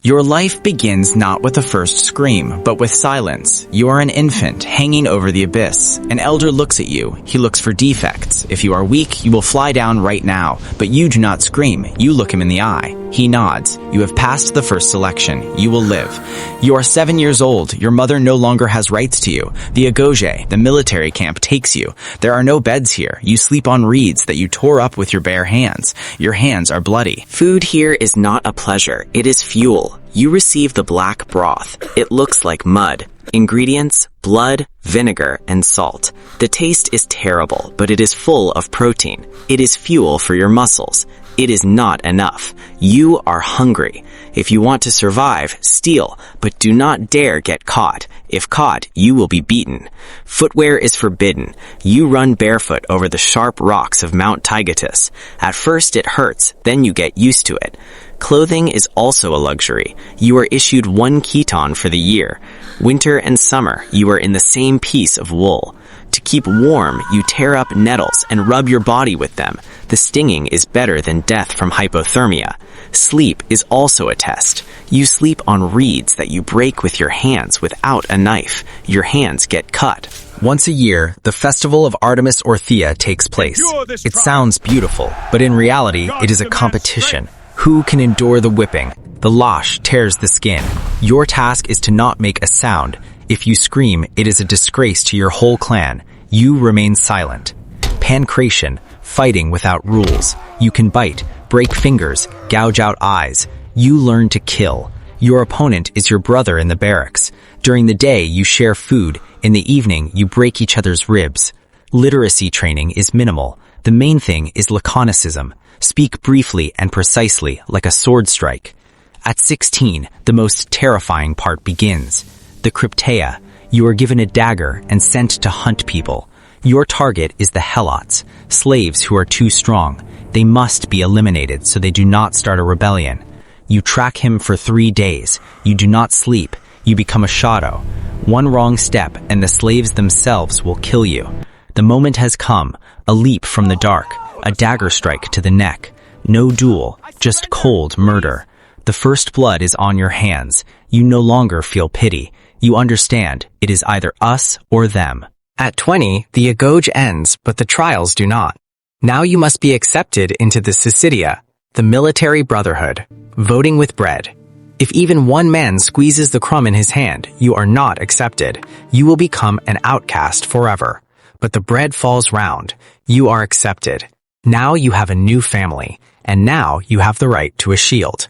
Your life begins not with the first scream, but with silence. You are an infant hanging over the abyss. An elder looks at you. He looks for defects. If you are weak, you will fly down right now. But you do not scream. You look him in the eye. He nods. You have passed the first selection. You will live. You are 7 years old. Your mother no longer has rights to you. The Agoge, the military camp, takes you. There are no beds here. You sleep on reeds that you tore up with your bare hands. Your hands are bloody. Food here is not a pleasure. It is fuel. You receive the black broth. It looks like mud. Ingredients: blood, vinegar, and salt. The taste is terrible, but it is full of protein. It is fuel for your muscles. It is not enough. You are hungry. If you want to survive, steal, but do not dare get caught. If caught, you will be beaten. Footwear is forbidden. You run barefoot over the sharp rocks of Mount Taygetus. At first it hurts, then you get used to it. Clothing is also a luxury. You are issued 1 chiton for the year. Winter and summer, you are in the same piece of wool. To keep warm, you tear up nettles and rub your body with them. The stinging is better than death from hypothermia. Sleep is also a test. You sleep on reeds that you break with your hands without a knife. Your hands get cut. Once a year, the festival of Artemis or Thea takes place. It sounds beautiful, but in reality, it is a competition. Who can endure the whipping? The lash tears the skin. Your task is to not make a sound. If you scream, it is a disgrace to your whole clan. You remain silent. Pancration, fighting without rules. You can bite, break fingers, gouge out eyes. You learn to kill. Your opponent is your brother in the barracks. During the day, you share food. In the evening, you break each other's ribs. Literacy training is minimal. The main thing is laconicism. Speak briefly and precisely, like a sword strike. At 16, the most terrifying part begins. The crypteia. You are given a dagger and sent to hunt people. Your target is the helots, slaves who are too strong. They must be eliminated so they do not start a rebellion. You track him for 3 days. You do not sleep. You become a shadow. One wrong step and the slaves themselves will kill you. The moment has come, a leap from the dark, a dagger strike to the neck. No duel, just cold murder. The first blood is on your hands. You no longer feel pity. You understand, it is either us or them. At 20, the Agoge ends, but the trials do not. Now you must be accepted into the Syssitia, the military brotherhood, voting with bread. If even one man squeezes the crumb in his hand, you are not accepted. You will become an outcast forever. But the bread falls round. You are accepted. Now you have a new family, and now you have the right to a shield.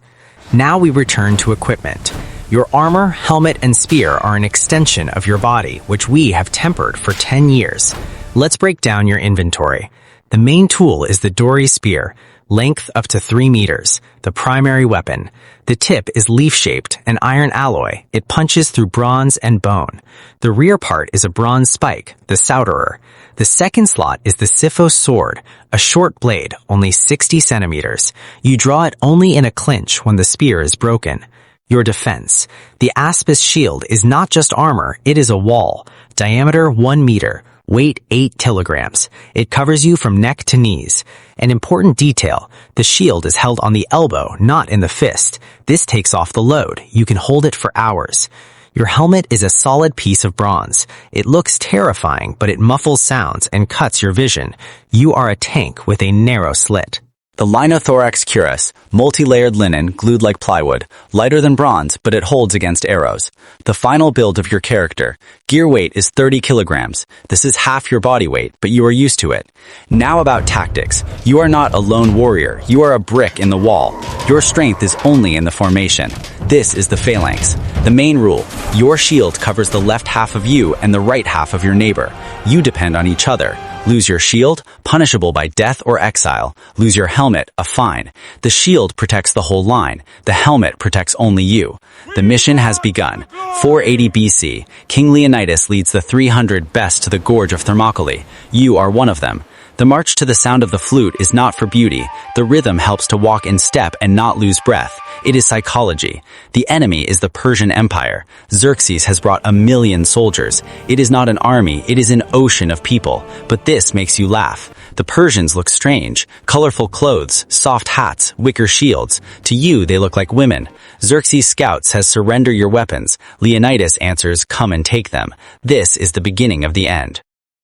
Now we return to equipment. Your armor, helmet, and spear are an extension of your body, which we have tempered for 10 years. Let's break down your inventory. The main tool is the dory spear, length up to 3 meters, the primary weapon. The tip is leaf-shaped, an iron alloy. It punches through bronze and bone. The rear part is a bronze spike, the souderer. The second slot is the Siphos sword, a short blade, only 60 centimeters. You draw it only in a clinch when the spear is broken. Your defense. The Aspis shield is not just armor, it is a wall. Diameter 1 meter. Weight 8 kilograms. It covers you from neck to knees. An important detail, the shield is held on the elbow, not in the fist. This takes off the load. You can hold it for hours. Your helmet is a solid piece of bronze. It looks terrifying, but it muffles sounds and cuts your vision. You are a tank with a narrow slit. The linothorax cuirass, multi-layered linen glued like plywood, lighter than bronze, but it holds against arrows. The final build of your character. Gear weight is 30 kilograms. This is half your body weight, but you are used to it. Now about tactics. You are not a lone warrior. You are a brick in the wall. Your strength is only in the formation. This is the phalanx. The main rule. Your shield covers the left half of you and the right half of your neighbor. You depend on each other. Lose your shield, punishable by death or exile. Lose your helmet, a fine. The shield protects the whole line. The helmet protects only you. The mission has begun. 480 BC, King Leonidas leads the 300 best to the gorge of Thermopylae. You are one of them. The march to the sound of the flute is not for beauty. The rhythm helps to walk in step and not lose breath. It is psychology. The enemy is the Persian Empire. Xerxes has brought 1 million soldiers. It is not an army, it is an ocean of people. But this makes you laugh. The Persians look strange. Colorful clothes, soft hats, wicker shields. To you, they look like women. Xerxes' scout says, "Surrender your weapons." Leonidas answers, "Come and take them." This is the beginning of the end.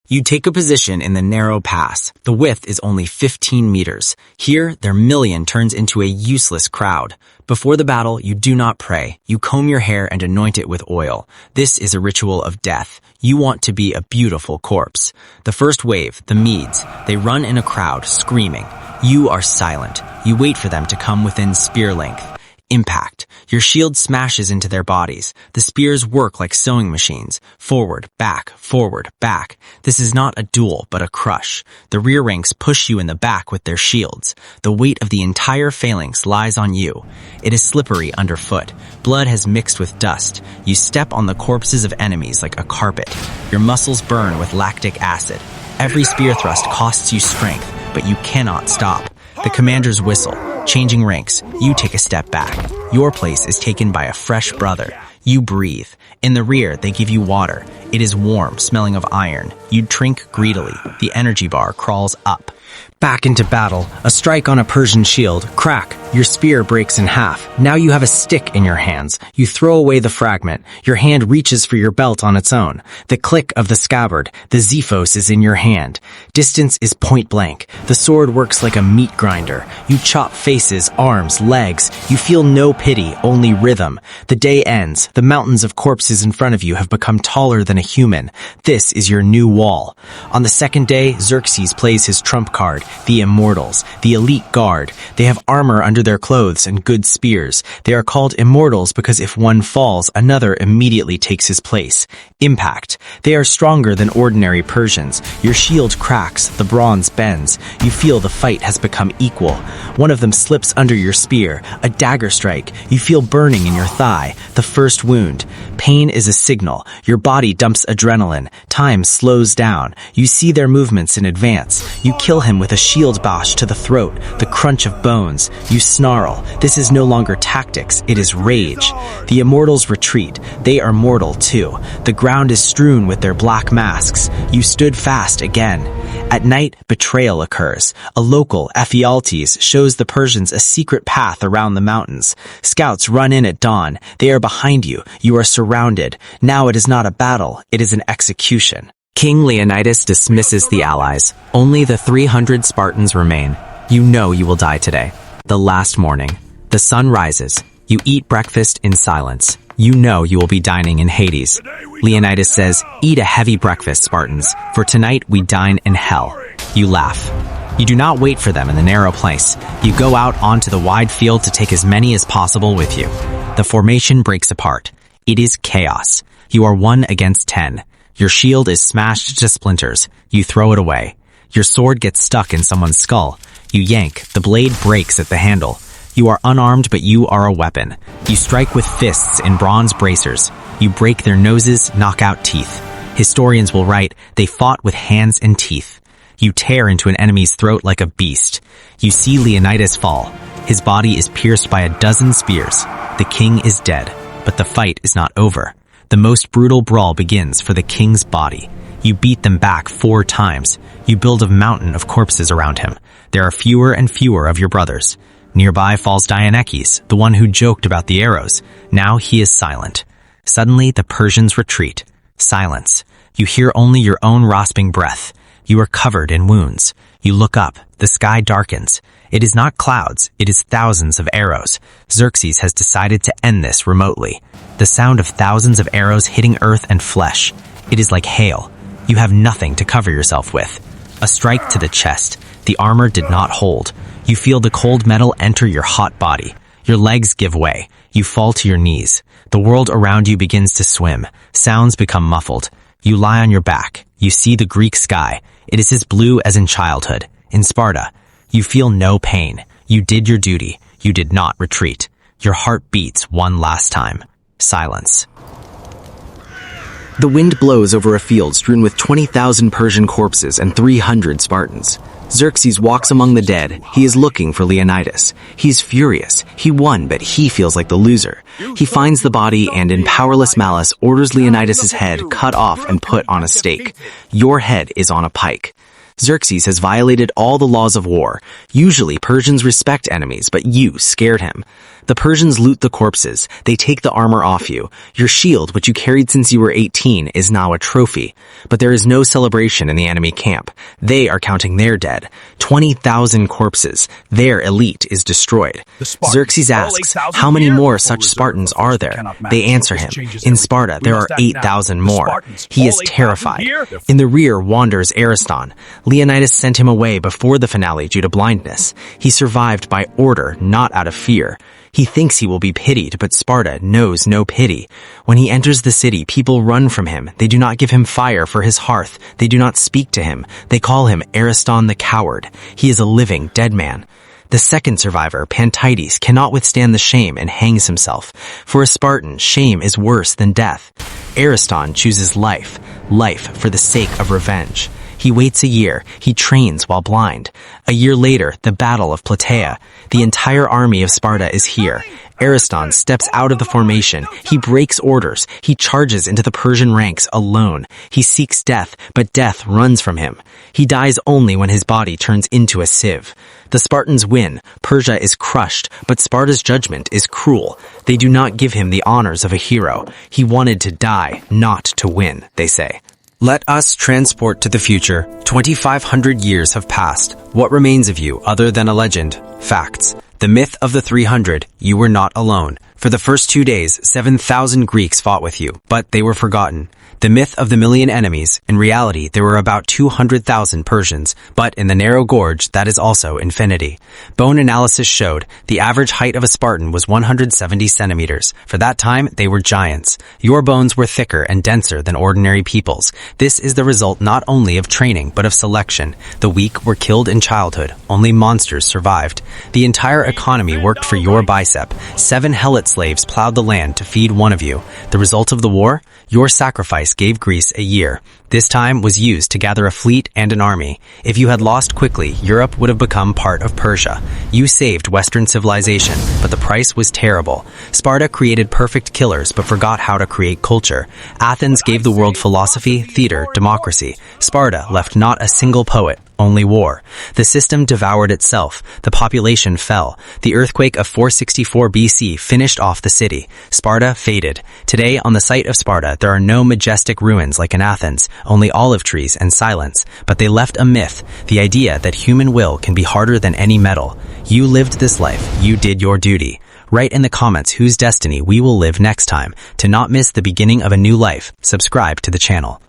You take a position in the narrow pass. The width is only 15 meters. Here, their million turns into a useless crowd. Before the battle, you do not pray. You comb your hair and anoint it with oil. This is a ritual of death. You want to be a beautiful corpse. The first wave, the Medes, they run in a crowd, screaming. You are silent. You wait for them to come within spear length. Impact. Your shield smashes into their bodies. The spears work like sewing machines. Forward, back, forward, back. This is not a duel, but a crush. The rear ranks push you in the back with their shields. The weight of the entire phalanx lies on you. It is slippery underfoot. Blood has mixed with dust. You step on the corpses of enemies like a carpet. Your muscles burn with lactic acid. Every spear thrust costs you strength, but you cannot stop. The commanders whistle. Changing ranks, you take a step back. Your place is taken by a fresh brother. You breathe. In the rear, they give you water. It is warm, smelling of iron. You drink greedily. The energy bar crawls up. Back into battle, a strike on a Persian shield, crack, your spear breaks in half. Now you have a stick in your hands. You throw away the fragment. Your hand reaches for your belt on its own. The click of the scabbard, the Xephos is in your hand. Distance is point blank. The sword works like a meat grinder. You chop faces, arms, legs. You feel no pity, only rhythm. The day ends. The mountains of corpses in front of you have become taller than a human. This is your new wall. On the second day, Xerxes plays his trump card. The Immortals, the elite guard. They have armor under their clothes and good spears. They are called Immortals because if one falls, another immediately takes his place. Impact. They are stronger than ordinary Persians. Your shield cracks, the bronze bends. You feel the fight has become equal. One of them slips under your spear, a dagger strike. You feel burning in your thigh, the first wound. Pain is a signal. Your body dumps adrenaline. Time slows down. You see their movements in advance. You kill him with a shield bash to the throat, the crunch of bones. You snarl. This is no longer tactics, it is rage. The Immortals retreat. They are mortal too. The ground is strewn with their black masks. You stood fast again. At night, betrayal occurs. A local, Ephialtes, shows the Persians a secret path around the mountains. Scouts run in at dawn. They are behind you. You are surrounded. Now it is not a battle, it is an execution. King Leonidas dismisses the allies. Only the 300 Spartans remain. You know you will die today. The last morning. The sun rises. You eat breakfast in silence. You know you will be dining in Hades. Leonidas says, "Eat a heavy breakfast, Spartans, for tonight we dine in hell." You laugh. You do not wait for them in the narrow place. You go out onto the wide field to take as many as possible with you. The formation breaks apart. It is chaos. You are 1 against 10. Your shield is smashed to splinters. You throw it away. Your sword gets stuck in someone's skull. You yank. The blade breaks at the handle. You are unarmed, but you are a weapon. You strike with fists in bronze bracers. You break their noses, knock out teeth. Historians will write, they fought with hands and teeth. You tear into an enemy's throat like a beast. You see Leonidas fall. His body is pierced by a dozen spears. The king is dead, but the fight is not over. The most brutal brawl begins for the king's body. You beat them back 4 times. You build a mountain of corpses around him. There are fewer and fewer of your brothers. Nearby falls Dianekes, the one who joked about the arrows. Now he is silent. Suddenly, the Persians retreat. Silence. You hear only your own rasping breath. You are covered in wounds. You look up. The sky darkens. It is not clouds. It is thousands of arrows. Xerxes has decided to end this remotely. The sound of thousands of arrows hitting earth and flesh. It is like hail. You have nothing to cover yourself with. A strike to the chest. The armor did not hold. You feel the cold metal enter your hot body. Your legs give way. You fall to your knees. The world around you begins to swim. Sounds become muffled. You lie on your back. You see the Greek sky. It is as blue as in childhood. In Sparta, you feel no pain. You did your duty. You did not retreat. Your heart beats one last time. Silence. The wind blows over a field strewn with 20,000 Persian corpses and 300 Spartans. Xerxes walks among the dead. He is looking for Leonidas. He's furious. He won, but he feels like the loser. He finds the body and, in powerless malice, orders Leonidas's head cut off and put on a stake. Your head is on a pike. Xerxes has violated all the laws of war. Usually, Persians respect enemies, but you scared him. The Persians loot the corpses. They take the armor off you. Your shield, which you carried since you were 18, is now a trophy. But there is no celebration in the enemy camp. They are counting their dead. 20,000 corpses. Their elite is destroyed. Xerxes asks, how many more such Spartans are there? They answer him, in Sparta there are 8,000 more. He is terrified. In the rear wanders Ariston. Leonidas sent him away before the finale due to blindness. He survived by order, not out of fear. He thinks he will be pitied, but Sparta knows no pity. When he enters the city, people run from him. They do not give him fire for his hearth. They do not speak to him. They call him Ariston the coward. He is a living dead man. The second survivor, Pantides, cannot withstand the shame and hangs himself. For a Spartan, shame is worse than death. Ariston chooses life for the sake of revenge. He waits a year. He trains while blind. A year later, the Battle of Plataea. The entire army of Sparta is here. Ariston steps out of the formation. He breaks orders. He charges into the Persian ranks alone. He seeks death, but death runs from him. He dies only when his body turns into a sieve. The Spartans win. Persia is crushed, but Sparta's judgment is cruel. They do not give him the honors of a hero. He wanted to die, not to win, they say. Let us transport to the future. 2,500 years have passed. What remains of you other than a legend? Facts. The myth of the 300. You were not alone. For the first 2 days, 7,000 Greeks fought with you, but they were forgotten. The myth of the million enemies. In reality, there were about 200,000 Persians, but in the narrow gorge, that is also infinity. Bone analysis showed the average height of a Spartan was 170 centimeters. For that time, they were giants. Your bones were thicker and denser than ordinary people's. This is the result not only of training, but of selection. The weak were killed in childhood. Only monsters survived. The entire economy worked for your bicep. 7 helot slaves plowed the land to feed one of you. The result of the war? Your sacrifice gave Greece a year. This time was used to gather a fleet and an army. If you had lost quickly, Europe would have become part of Persia. You saved Western civilization, but the price was terrible. Sparta created perfect killers, but forgot how to create culture. Athens gave the world philosophy, theater, democracy. Sparta left not a single poet. Only war. The system devoured itself. The population fell. The earthquake of 464 BC finished off the city. Sparta faded. Today, on the site of Sparta, there are no majestic ruins like in Athens, only olive trees and silence. But they left a myth, the idea that human will can be harder than any metal. You lived this life. You did your duty. Write in the comments whose destiny we will live next time. To not miss the beginning of a new life, subscribe to the channel.